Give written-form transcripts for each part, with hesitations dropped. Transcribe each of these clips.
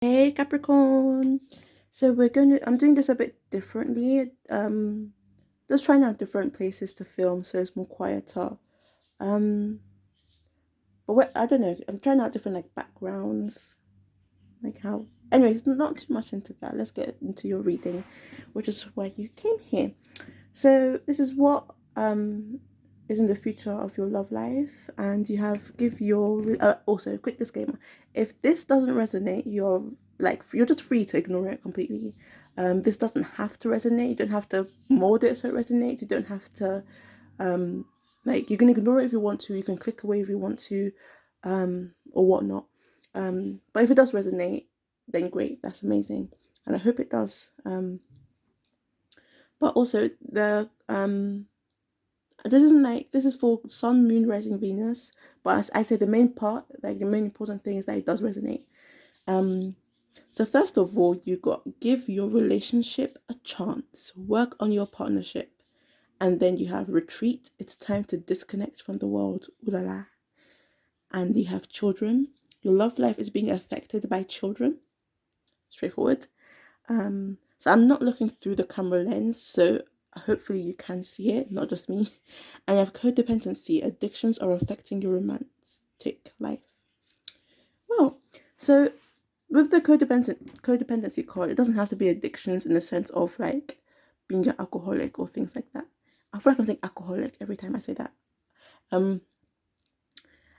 Hey Capricorn. So I'm doing this a bit differently. Just trying out different places to film so it's more quieter. Um, I don't know. I'm trying out different like backgrounds, like how. Anyways, not too much into that. Let's get into your reading, which is why you came here. So this is what is in the future of your love life, and you have give your also quick disclaimer: if this doesn't resonate, you're just free to ignore it completely. This doesn't have to resonate. You don't have to mold it so it resonates. You don't have to um you can ignore it if you want to. You can click away if you want to, or whatnot. But if it does resonate, then great. That's amazing, and I hope it does. But also this is for Sun, Moon, Rising, Venus. But as I say, the main part, like the main important thing, is that it does resonate. Um, so first of all, you got give your relationship a chance, work on your partnership, and then you have retreat. It's time to disconnect from the world. Ooh la la. And you have children. Your love life is being affected by children. Straightforward. So I'm not looking through the camera lens, so hopefully you can see it, not just me. And you have codependency. Addictions are affecting your romantic life. Well, so with the codependency card, it doesn't have to be addictions in the sense of like being an alcoholic or things like that. I feel like I'm saying alcoholic every time I say that. Um.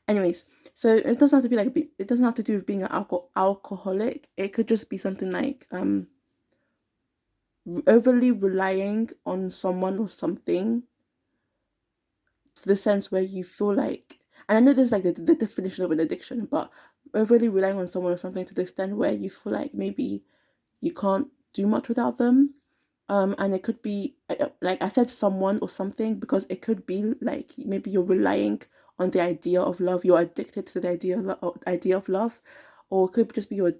Anyways, so it doesn't have to be like it doesn't have to do with being an alcoholic. It could just be something like overly relying on someone or something, to the sense where you feel like, and I know this is like the definition of an addiction, but overly relying on someone or something to the extent where you feel like maybe you can't do much without them. And it could be like I said, someone or something, because it could be like maybe you're relying on the idea of love, you're addicted to the idea of love, or it could just be your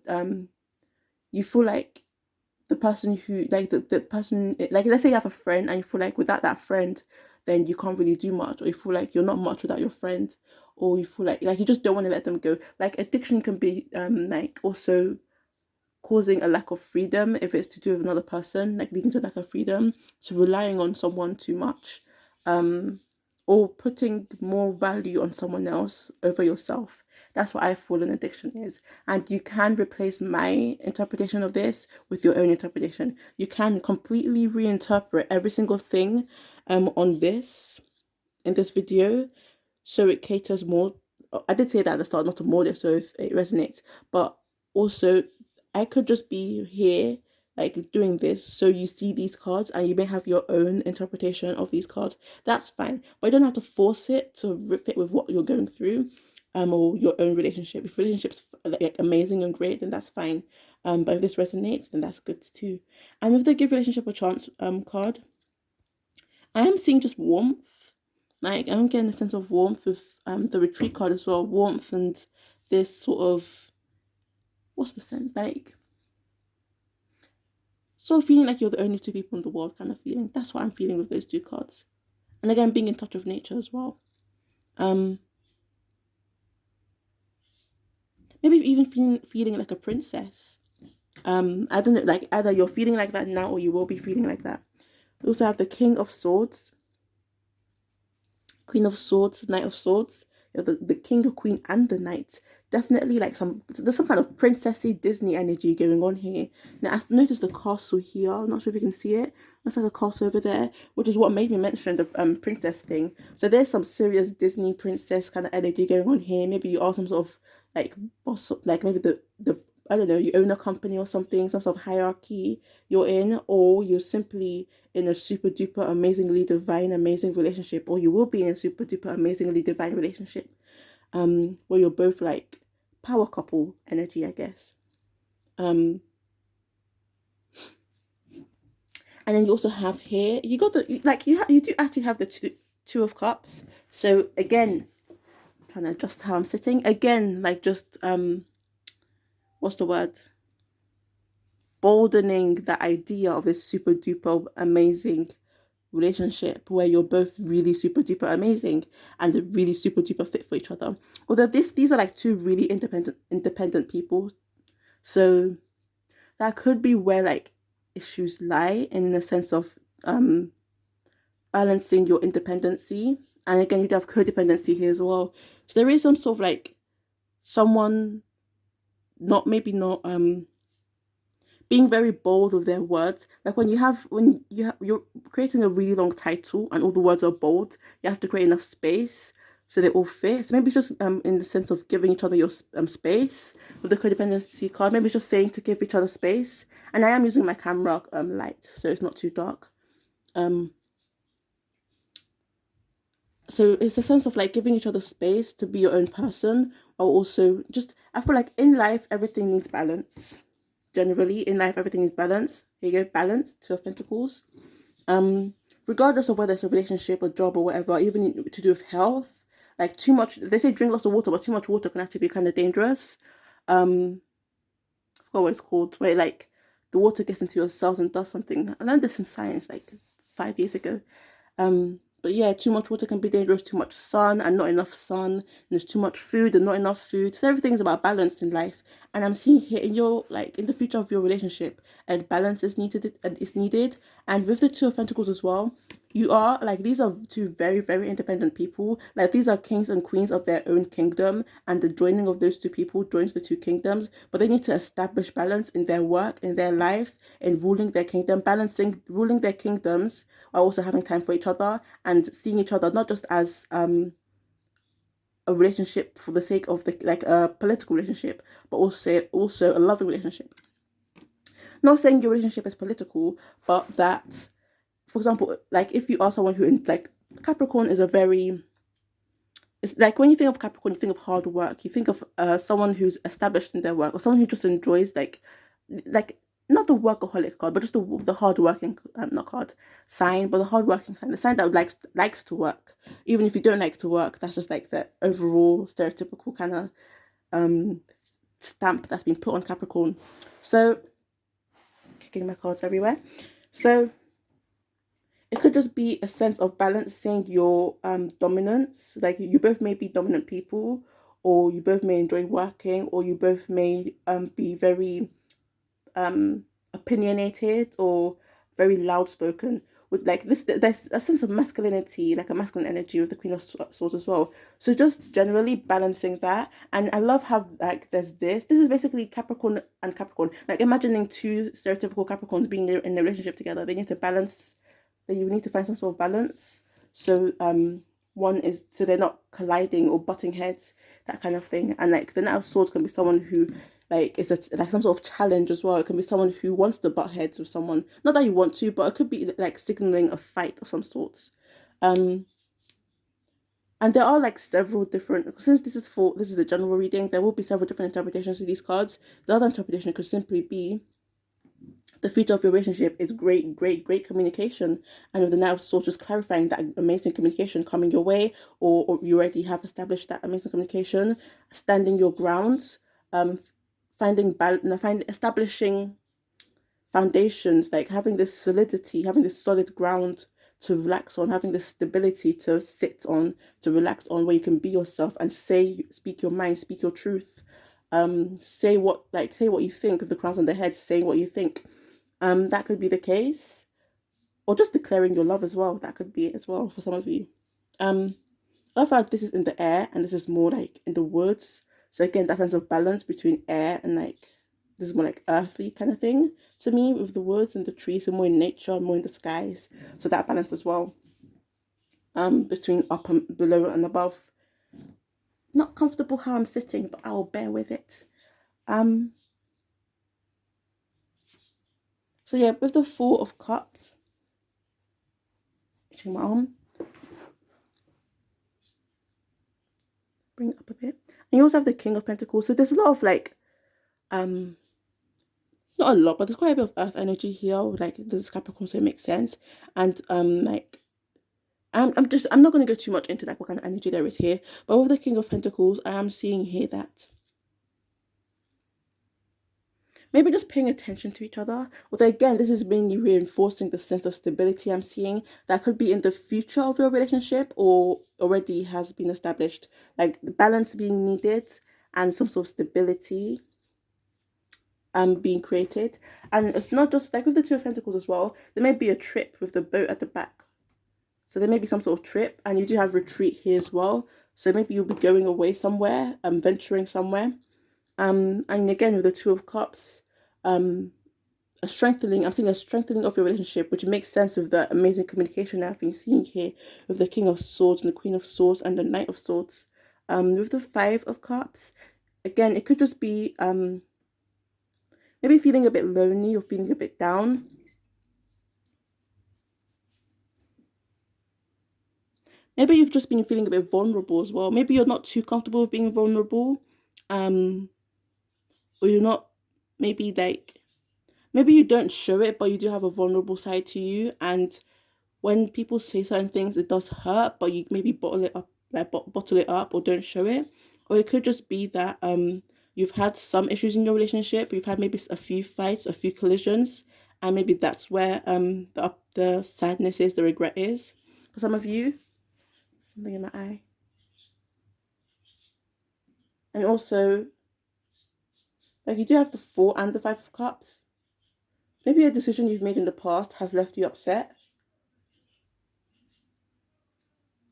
you feel like the person who like the person, like let's say you have a friend and you feel like without that friend then you can't really do much, or you feel like you're not much without your friend, or you feel like you just don't want to let them go. Like addiction can be like also causing a lack of freedom if it's to do with another person, like leading to a lack of freedom. So relying on someone too much, um or putting more value on someone else over yourself. That's what I feel an addiction is. And you can replace my interpretation of this with your own interpretation. You can completely reinterpret every single thing on this in this video, so it caters more. I did say that at the start, not to mold it so if it resonates, but also I could just be here like doing this so you see these cards and you may have your own interpretation of these cards. That's fine, but you don't have to force it to fit with what you're going through, or your own relationship. If relationship's like amazing and great, then that's fine. But if this resonates, then that's good too. And with the give relationship a chance card, I am seeing just warmth. Like I'm getting a sense of warmth with the retreat card as well. Warmth and this sort of, what's the sense? Like sort of feeling like you're the only two people in the world kind of feeling. That's what I'm feeling with those two cards. And again, being in touch with nature as well. Um Maybe even feeling like a princess. I don't know, like either you're feeling like that now or you will be feeling like that. We also have the King of Swords, Queen of Swords, Knight of Swords. You're the king or queen and the knight. Definitely like there's some kind of princessy Disney energy going on here. Now I noticed the castle here. I'm not sure if you can see it. That's like a castle over there, which is what made me mention the princess thing. So there's some serious Disney princess kind of energy going on here. Maybe you are some sort of like boss, like maybe the I don't know, you own a company or something, some sort of hierarchy you're in, or you're simply in a super duper amazingly divine amazing relationship, or you will be in a super duper amazingly divine relationship, where you're both like power couple energy, I guess. um and then you also have here, you got the like you do actually have the two of cups. So again, trying to adjust how I'm sitting again, like just what's the word, boldening the idea of this super duper amazing relationship where you're both really super duper amazing and really super duper fit for each other. Although these are like two really independent people. So that could be where like issues lie, in the sense of um balancing your independency. And again, you do have codependency here as well. So there is some sort of like someone not, maybe not being very bold with their words. Like you're creating a really long title and all the words are bold, you have to create enough space so they all fit. So maybe it's just in the sense of giving each other your space with the codependency card. Maybe it's just saying to give each other space. And I am using my camera light, so it's not too dark. Um, so it's a sense of like giving each other space to be your own person, while also just, I feel like in life everything needs balance. Generally in life everything is balance. Here you go, balance, Two of Pentacles. Regardless of whether it's a relationship or job or whatever, even to do with health, like too much, they say drink lots of water, but too much water can actually be kind of dangerous. I forgot what it's called, where like the water gets into your cells and does something. I learned this in science like 5 years ago. But yeah, too much water can be dangerous, too much sun and not enough sun, and there's too much food and not enough food. So everything's about balance in life. And I'm seeing here in your, like in the future of your relationship, and balance is needed, and with the Two of Pentacles as well, you are like, these are two very, very independent people. Like these are kings and queens of their own kingdom, and the joining of those two people joins the two kingdoms. But they need to establish balance in their work, in their life, in ruling their kingdom, balancing ruling their kingdoms while also having time for each other, and seeing each other not just as a relationship for the sake of the, like a political relationship, but also a loving relationship. Not saying your relationship is political, but that, for example, like if you are someone who, like Capricorn is a very, it's like when you think of Capricorn, you think of hard work. You think of someone who's established in their work, or someone who just enjoys like not the workaholic card, but just the hard working, not card sign, but the hard working sign, the sign that likes to work. Even if you don't like to work, that's just like the overall stereotypical kind of stamp that's been put on Capricorn. So kicking my cards everywhere. So it could just be a sense of balancing your dominance. Like you both may be dominant people, or you both may enjoy working, or you both may be very opinionated or very loud spoken. With like this, there's a sense of masculinity, like a masculine energy with the Queen of Swords as well. So just generally balancing that. And I love how like there's this is basically Capricorn and Capricorn, like imagining two stereotypical Capricorns being in a relationship together. They need to balance, then you need to find some sort of balance. So one is, so they're not colliding or butting heads, that kind of thing. And like the Knight of Swords can be someone who like it's like some sort of challenge as well. It can be someone who wants to butt heads with someone, not that you want to, but it could be like signaling a fight of some sorts. um and there are like several different, since this is a general reading, there will be several different interpretations of these cards. The other interpretation could simply be the future of your relationship is great, great, great communication. And with the Knight of Swords, just clarifying that amazing communication coming your way, or you already have established that amazing communication, standing your grounds, finding balance, establishing foundations, like having this solidity, having this solid ground to relax on, having this stability to sit on, to relax on, where you can be yourself and speak your mind, speak your truth, say what you think, with the crowns on the head, saying what you think. That could be the case, or just declaring your love as well. That could be it as well for some of you. I feel like this is in the air, and this is more like in the woods. So again, that sense of balance between air and like, this is more like earthy kind of thing to me, with the woods and the trees, and more in nature, more in the skies. So that balance as well. Between up and below and above. Not comfortable how I'm sitting, but I'll bear with it. So yeah, with the Four of Cups, itching my arm. Bring it up a bit. And you also have the King of Pentacles. So there's a lot of like, not a lot, but there's quite a bit of earth energy here. Like this is Capricorn, so it makes sense. And like I'm not gonna go too much into like what kind of energy there is here. But with the King of Pentacles, I am seeing here that maybe just paying attention to each other. Although again, this is mainly reinforcing the sense of stability I'm seeing that could be in the future of your relationship, or already has been established. Like the balance being needed and some sort of stability. being created. And it's not just like with the Two of Pentacles as well, there may be a trip with the boat at the back. So there may be some sort of trip, and you do have retreat here as well. So maybe you'll be going away somewhere, venturing somewhere. And again with the Two of Cups, a strengthening, I'm seeing a strengthening of your relationship, which makes sense with the amazing communication I've been seeing here with the King of Swords and the Queen of Swords and the Knight of Swords. With the Five of Cups, again, it could just be maybe feeling a bit lonely or feeling a bit down. Maybe you've just been feeling a bit vulnerable as well. Maybe you're not too comfortable with being vulnerable. Um, or you're not, maybe like, maybe you don't show it, but you do have a vulnerable side to you. And when people say certain things, it does hurt, but you maybe bottle it up, like bottle it up, or don't show it. Or it could just be that you've had some issues in your relationship. You've had maybe a few fights, a few collisions, and maybe that's where the sadness is, the regret is. For some of you, something in my eye. And also, like, you do have the Four and the Five of Cups. Maybe a decision you've made in the past has left you upset.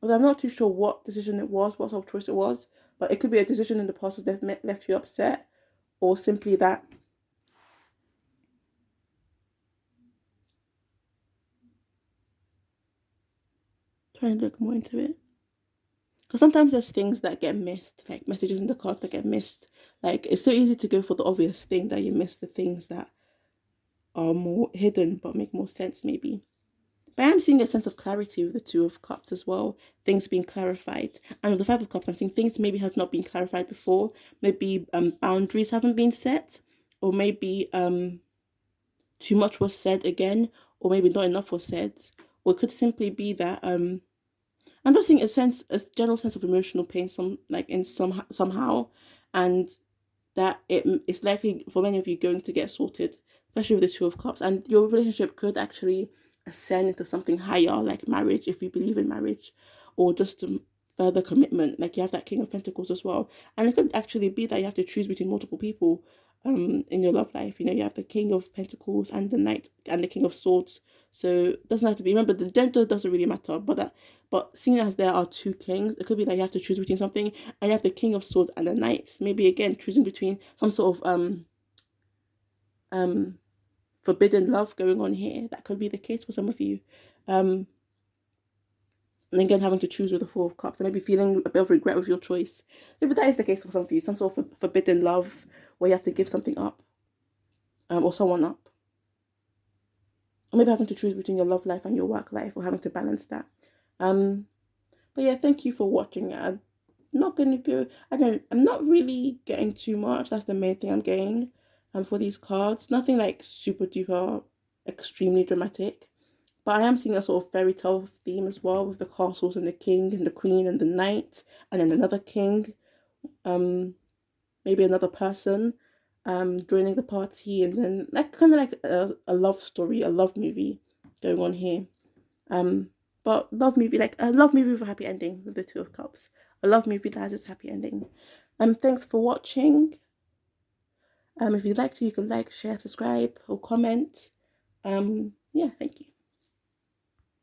But I'm not too sure what decision it was, what sort of choice it was. But it could be a decision in the past that left you upset, or simply that. Try and look more into it. Because sometimes there's things that get missed, like messages in the cards that get missed. Like, it's so easy to go for the obvious thing that you miss the things that are more hidden but make more sense, maybe. But I'm seeing a sense of clarity with the Two of Cups as well, things being clarified. And with the Five of Cups, I'm seeing things maybe have not been clarified before. Maybe boundaries haven't been set, or maybe too much was said again, or maybe not enough was said. Or it could simply be that I'm just seeing a general sense of emotional pain, somehow, and that it's likely for many of you going to get sorted, especially with the Two of Cups. And your relationship could actually ascend into something higher, like marriage, if you believe in marriage, or just further commitment. Like, you have that King of Pentacles as well. And it could actually be that you have to choose between multiple people in your love life. You know, you have the King of Pentacles and the Knight and the King of Swords. So it doesn't have to be, remember, the gender doesn't really matter, but seeing as there are two kings, it could be that you have to choose between something, and you have the King of Swords and the Knights. Maybe again choosing between some sort of um forbidden love going on here. That could be the case for some of you. And again, having to choose with the Four of Cups, and maybe feeling a bit of regret with your choice. Maybe that is the case for some of you. Some sort of forbidden love where you have to give something up, or someone up. Or maybe having to choose between your love life and your work life, or having to balance that. But yeah, thank you for watching. I'm not gonna go. I'm not really getting too much. That's the main thing I'm getting. For these cards, nothing like super duper, extremely dramatic. But I am seeing a sort of fairy tale theme as well, with the castles and the king and the queen and the knight, and then another king. Maybe another person, joining the party, and then like kind of like a love story, a love movie going on here. Um, but love movie, like a love movie with a happy ending with the Two of Cups. A love movie that has its happy ending. Thanks for watching. If you'd like to, you can like, share, subscribe, or comment. Yeah, thank you.